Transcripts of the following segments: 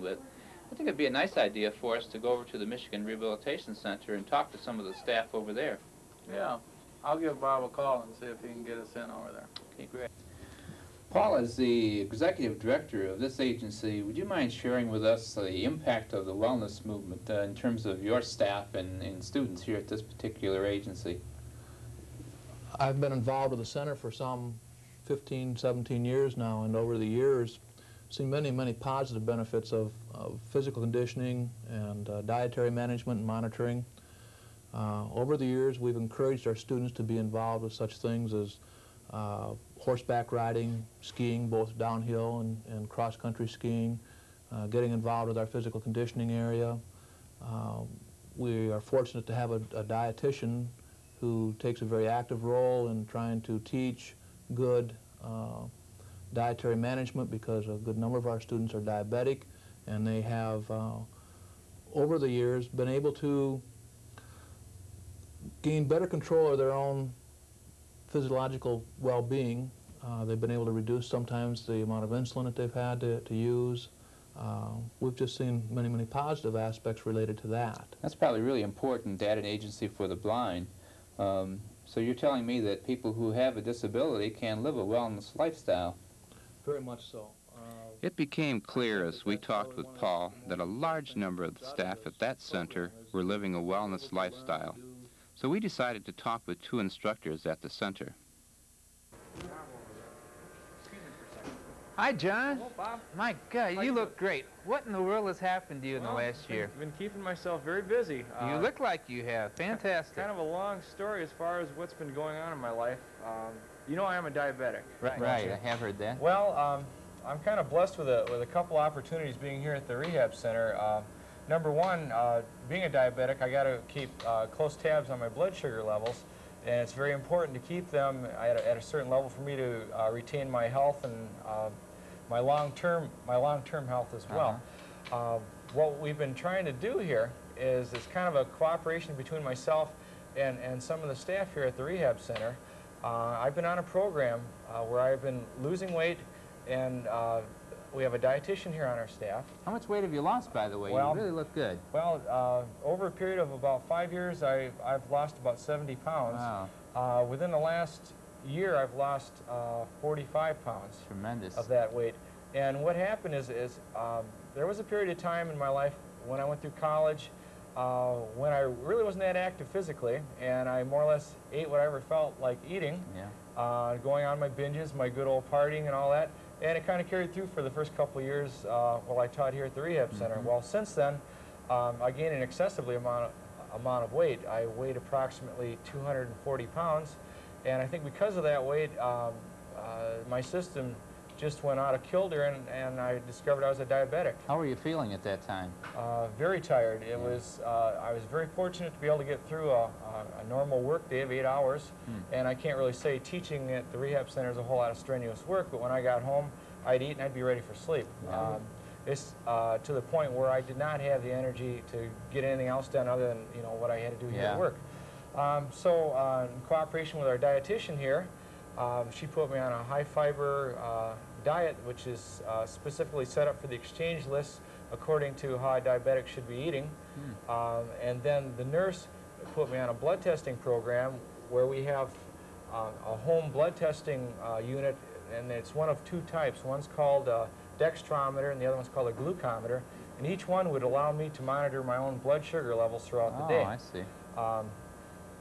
with, I think it'd be a nice idea for us to go over to the Michigan Rehabilitation Center and talk to some of the staff over there. Yeah, I'll give Bob a call and see if he can get us in over there. Okay, great. Paul, as the executive director of this agency, would you mind sharing with us the impact of the wellness movement in terms of your staff and students here at this particular agency? I've been involved with the center for some 15, 17 years now, and over the years seen many, many positive benefits of physical conditioning and dietary management and monitoring. Over the years, we've encouraged our students to be involved with such things as horseback riding, skiing, both downhill and cross-country skiing, getting involved with our physical conditioning area. We are fortunate to have a dietitian who takes a very active role in trying to teach good dietary management, because a good number of our students are diabetic, and they have, over the years, been able to gain better control of their own physiological well-being. They've been able to reduce sometimes the amount of insulin that they've had to use. We've just seen many, many positive aspects related to that. That's probably really important at an agency for the blind. So you're telling me that people who have a disability can live a wellness lifestyle? Very much so. It became clear as we talked with Paul that a large number of the staff at that center were living a wellness lifestyle. So we decided to talk with two instructors at the center. Hi, John. Hello, Bob. My God, you look great. What in the world has happened to you in the last year? I've been keeping myself very busy. You look like you have. Fantastic. Kind of a long story as far as what's been going on in my life. You know I am a diabetic. Right, I have heard that. Well, I'm kind of blessed with a couple opportunities being here at the Rehab Center. Number one, being a diabetic, I got to keep close tabs on my blood sugar levels, and it's very important to keep them at a certain level for me to retain my health and my long-term health as well. What we've been trying to do here is kind of a cooperation between myself and some of the staff here at the Rehab Center. I've been on a program where I've been losing weight, and we have a dietitian here on our staff. How much weight have you lost, by the way? Well, you really look good. Well, over a period of about 5 years, I've lost about 70 pounds. Wow. Within the last year, I've lost 45 pounds. Tremendous. Of that weight. And what happened is there was a period of time in my life when I went through college when I really wasn't that active physically, and I more or less ate whatever felt like eating, going on my binges, my good old partying and all that. And it kind of carried through for the first couple of years while I taught here at the Rehab Center. Well, since then, I gained an excessively amount of weight. I weighed approximately 240 pounds, and I think because of that weight, my system just went out of kilter, and I discovered I was a diabetic. How were you feeling at that time? Very tired. It was. I was very fortunate to be able to get through a normal work day of 8 hours, and I can't really say teaching at the Rehab Center is a whole lot of strenuous work, but when I got home, I'd eat and I'd be ready for sleep. It's to the point where I did not have the energy to get anything else done other than what I had to do here at work. So in cooperation with our dietitian here, she put me on a high-fiber diet, which is specifically set up for the exchange list according to how a diabetic should be eating. And then the nurse put me on a blood testing program where we have a home blood testing unit, and it's one of two types. One's called a dextrometer, and the other one's called a glucometer. And each one would allow me to monitor my own blood sugar levels throughout the day. Oh, I see.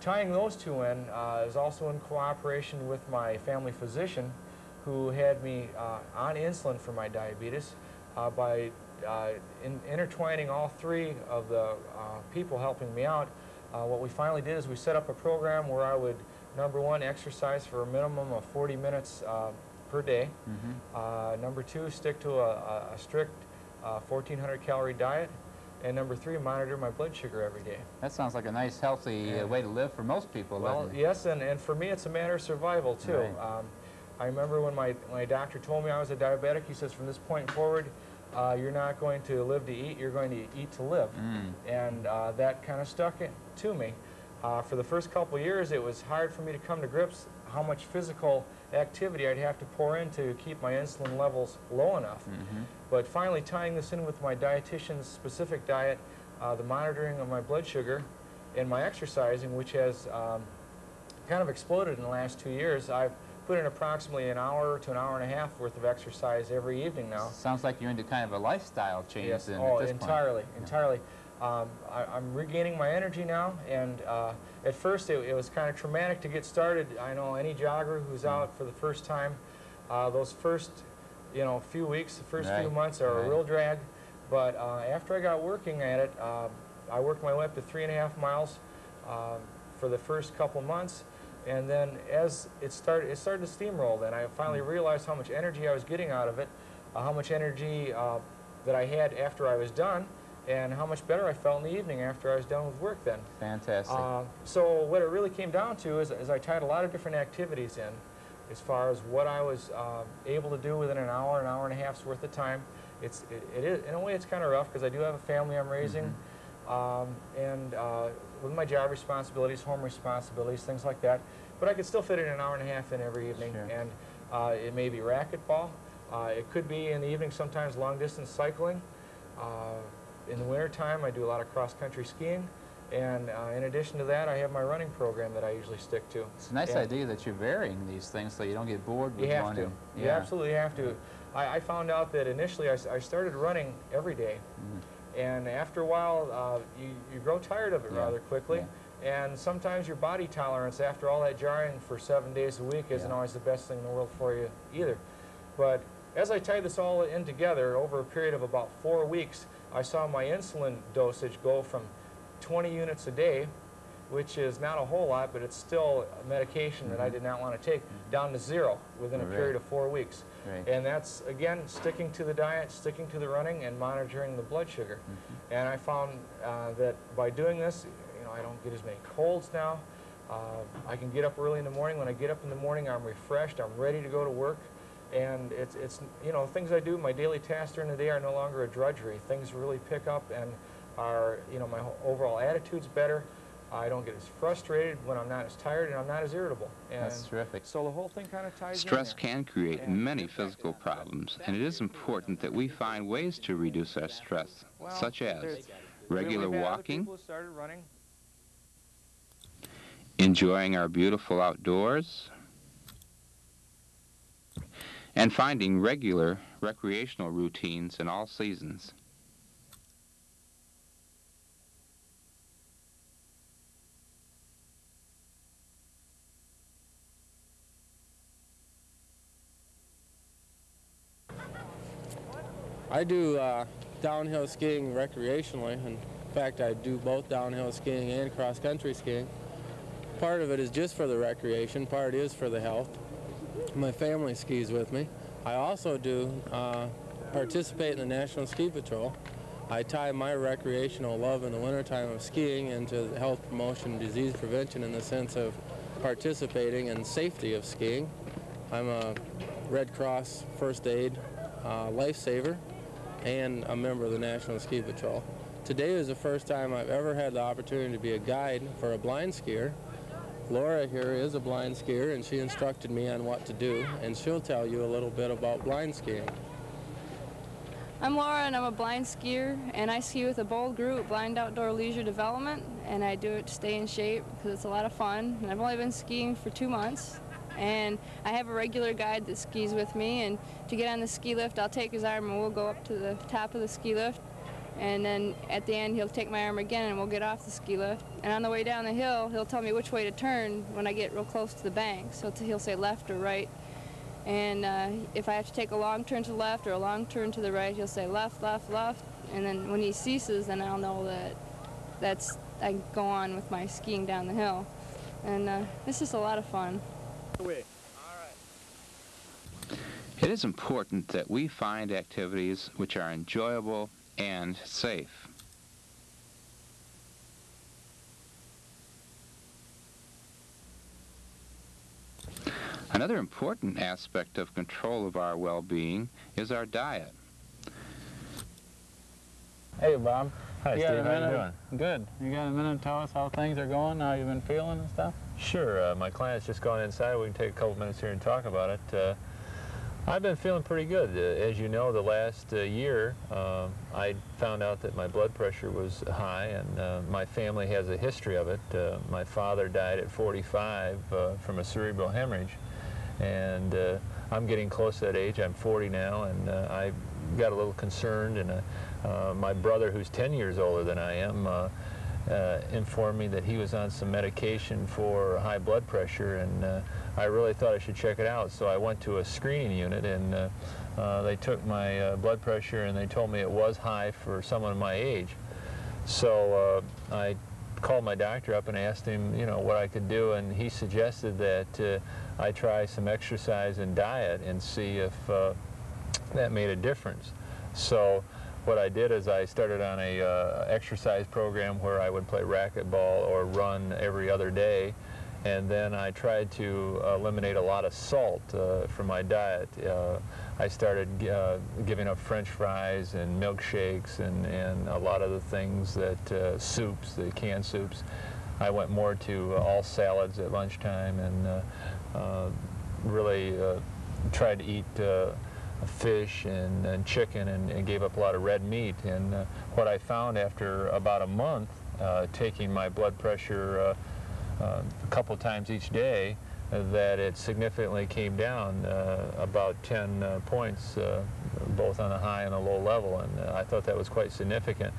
Tying those two in is also in cooperation with my family physician, who had me on insulin for my diabetes. By intertwining all three of the people helping me out, what we finally did is we set up a program where I would, number one, exercise for a minimum of 40 minutes per day. Number two, stick to a strict 1,400 calorie diet. And number three, monitor my blood sugar every day. That sounds like a nice, healthy way to live for most people. Well, yes, and for me, it's a matter of survival, too. Right. I remember when my doctor told me I was a diabetic, he says, from this point forward, you're not going to live to eat, you're going to eat to live. And that kind of stuck to me. For the first couple of years, it was hard for me to come to grips how much physical activity I'd have to pour in to keep my insulin levels low enough. But finally tying this in with my dietitian's specific diet, the monitoring of my blood sugar, and my exercising, which has kind of exploded in the last 2 years. I've put in approximately an hour to an hour and a half worth of exercise every evening now. Sounds like you're into kind of a lifestyle change Yes, then oh, at this entirely, point. entirely. I'm regaining my energy now, and at first it was kind of traumatic to get started. I know any jogger who's out for the first time, those first few weeks, the first few months are a real drag. But after I got working at it, I worked my way up to 3.5 miles for the first couple months. And then as it started to steamroll. Then I finally realized how much energy I was getting out of it, how much energy that I had after I was done, and how much better I felt in the evening after I was done with work then. Fantastic. So what it really came down to is I tied a lot of different activities in as far as what I was able to do within an hour and a half's worth of time. It is, in a way, it's kind of rough because I do have a family I'm raising, and with my job responsibilities, home responsibilities, things like that. But I could still fit in an hour and a half in every evening. Sure. And it may be racquetball. It could be in the evening sometimes long-distance cycling. In the wintertime, I do a lot of cross-country skiing. And in addition to that, I have my running program that I usually stick to. It's a nice idea that you're varying these things so you don't get bored with You have one. to. You absolutely have to. I found out that initially I started running every day. And after a while, you grow tired of it rather quickly. And sometimes your body tolerance after all that jarring for 7 days a week isn't always the best thing in the world for you either. But as I tied this all in together, over a period of about 4 weeks, I saw my insulin dosage go from 20 units a day, which is not a whole lot, but it's still a medication that I did not want to take, down to 0 within a period of 4 weeks. And that's, again, sticking to the diet, sticking to the running, and monitoring the blood sugar. And I found that by doing this, I don't get as many colds now. I can get up early in the morning. When I get up in the morning, I'm refreshed. I'm ready to go to work. And it's things I do, my daily tasks during the day are no longer a drudgery. Things really pick up and are, my overall attitude's better. I don't get as frustrated when I'm not as tired, and I'm not as irritable. And that's terrific. So the whole thing kind of ties Stress in can create many physical problems, and it is important that we find ways to reduce our stress, such as regular walking, enjoying our beautiful outdoors, and finding regular recreational routines in all seasons. I do downhill skiing recreationally. In fact, I do both downhill skiing and cross-country skiing. Part of it is just for the recreation, part is for the health. My family skis with me. I also do participate in the National Ski Patrol. I tie my recreational love in the wintertime of skiing into health promotion, disease prevention in the sense of participating in safety of skiing. I'm a Red Cross first aid lifesaver and a member of the National Ski Patrol. Today is the first time I've ever had the opportunity to be a guide for a blind skier. Laura here is a blind skier, and she instructed me on what to do, and she'll tell you a little bit about blind skiing. I'm Laura, and I'm a blind skier, and I ski with a bold group, Blind Outdoor Leisure Development, and I do it to stay in shape because it's a lot of fun. And I've only been skiing for 2 months, and I have a regular guide that skis with me, and to get on the ski lift, I'll take his arm and we'll go up to the top of the ski lift, and then at the end he'll take my arm again and we'll get off the ski lift. And on the way down the hill, he'll tell me which way to turn when I get real close to the bank, so he'll say left or right. And if I have to take a long turn to the left or a long turn to the right, he'll say left, left, left. And then when he ceases, then I'll know that I can go on with my skiing down the hill. And it's just a lot of fun. It is important that we find activities which are enjoyable and safe. Another important aspect of control of our well-being is our diet. Hey, Bob. Hi, You got a Steve. How you minute? doing? Good. You got a minute to tell us how things are going, how you've been feeling and stuff? Sure. My client's just gone inside. We can take a couple minutes here and talk about it. I've been feeling pretty good. As you know, the last year, I found out that my blood pressure was high, and my family has a history of it. My father died at 45 from a cerebral hemorrhage, and I'm getting close to that age. I'm 40 now, and I got a little concerned, and my brother, who's 10 years older than I am, informed me that he was on some medication for high blood pressure, and I really thought I should check it out. So I went to a screening unit, and they took my blood pressure, and they told me it was high for someone my age. So I called my doctor up and asked him, you know, what I could do, and he suggested that I try some exercise and diet and see if that made a difference. So what I did is I started on a exercise program where I would play racquetball or run every other day, and then I tried to eliminate a lot of salt from my diet. I started giving up French fries and milkshakes and a lot of the things that soups, the canned soups. I went more to all salads at lunchtime, and really tried to eat fish and chicken, and gave up a lot of red meat. And what I found after about a month taking my blood pressure a couple times each day, that it significantly came down about 10 points, both on a high and a low level, and I thought that was quite significant.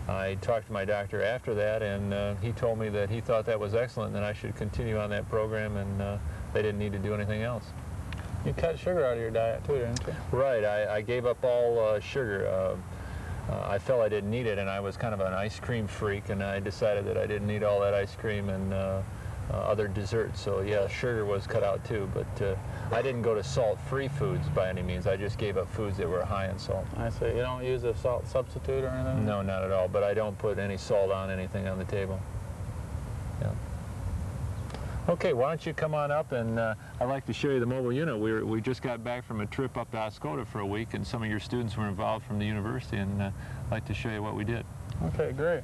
I talked to my doctor after that, and he told me that he thought that was excellent, and that I should continue on that program, and they didn't need to do anything else. You cut sugar out of your diet too, didn't you? Right. I gave up all sugar. I felt I didn't need it, and I was kind of an ice cream freak, and I decided that I didn't need all that ice cream and other desserts. So yeah, sugar was cut out too, but I didn't go to salt-free foods by any means. I just gave up foods that were high in salt. I see. You don't use a salt substitute or anything? No, not at all, but I don't put any salt on anything on the table. Yeah. Okay, why don't you come on up, and I'd like to show you the mobile unit. We just got back from a trip up to Oscoda for a week, and some of your students were involved from the university, and I'd like to show you what we did. Okay, great.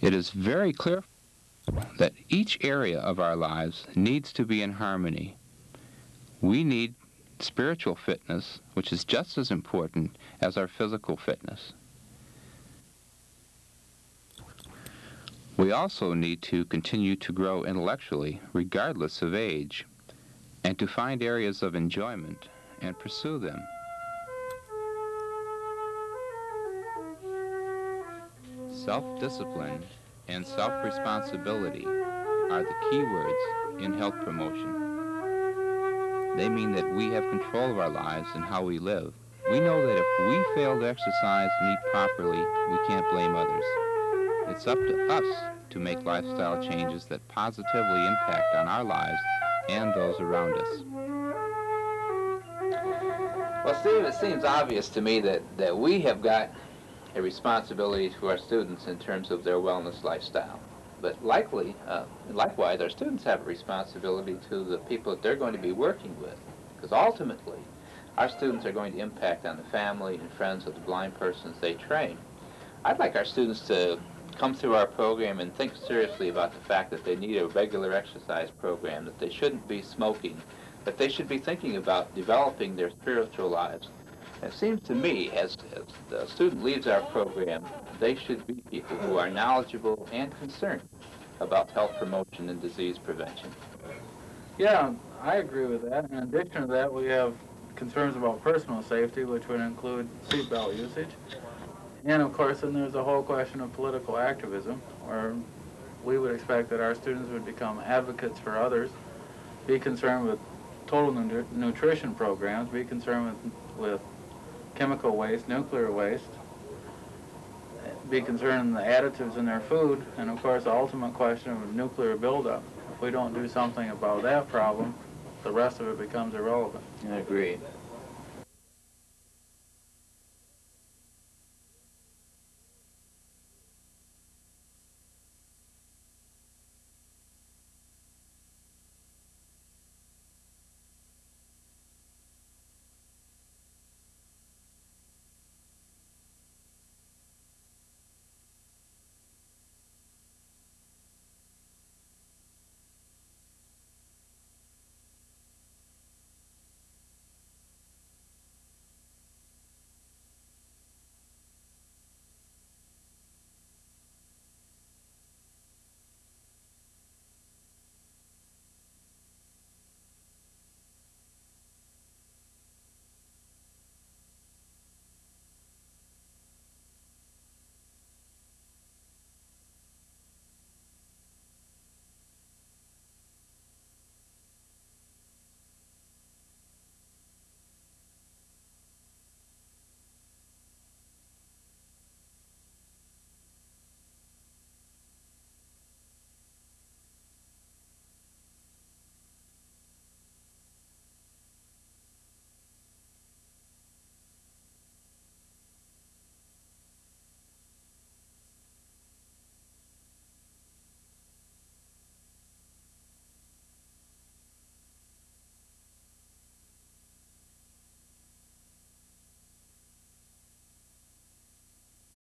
It is very clear that each area of our lives needs to be in harmony. We need spiritual fitness, which is just as important as our physical fitness. We also need to continue to grow intellectually, regardless of age, and to find areas of enjoyment and pursue them. Self-discipline and self-responsibility are the key words in health promotion. They mean that we have control of our lives and how we live. We know that if we fail to exercise and eat properly, we can't blame others. It's up to us to make lifestyle changes that positively impact on our lives and those around us. Well, Steve, it seems obvious to me that we have got a responsibility to our students in terms of their wellness lifestyle. But likewise, our students have a responsibility to the people that they're going to be working with. Because ultimately, our students are going to impact on the family and friends of the blind persons they train. I'd like our students to come through our program and think seriously about the fact that they need a regular exercise program, that they shouldn't be smoking, that they should be thinking about developing their spiritual lives. It seems to me, as the student leaves our program, they should be people who are knowledgeable and concerned about health promotion and disease prevention. Yeah, I agree with that. In addition to that, we have concerns about personal safety, which would include seatbelt usage. And of course, then there's the whole question of political activism, where we would expect that our students would become advocates for others, be concerned with total nutrition programs, be concerned with chemical waste, nuclear waste, be concerned with the additives in their food, and of course the ultimate question of nuclear buildup. If we don't do something about that problem, the rest of it becomes irrelevant. I agree.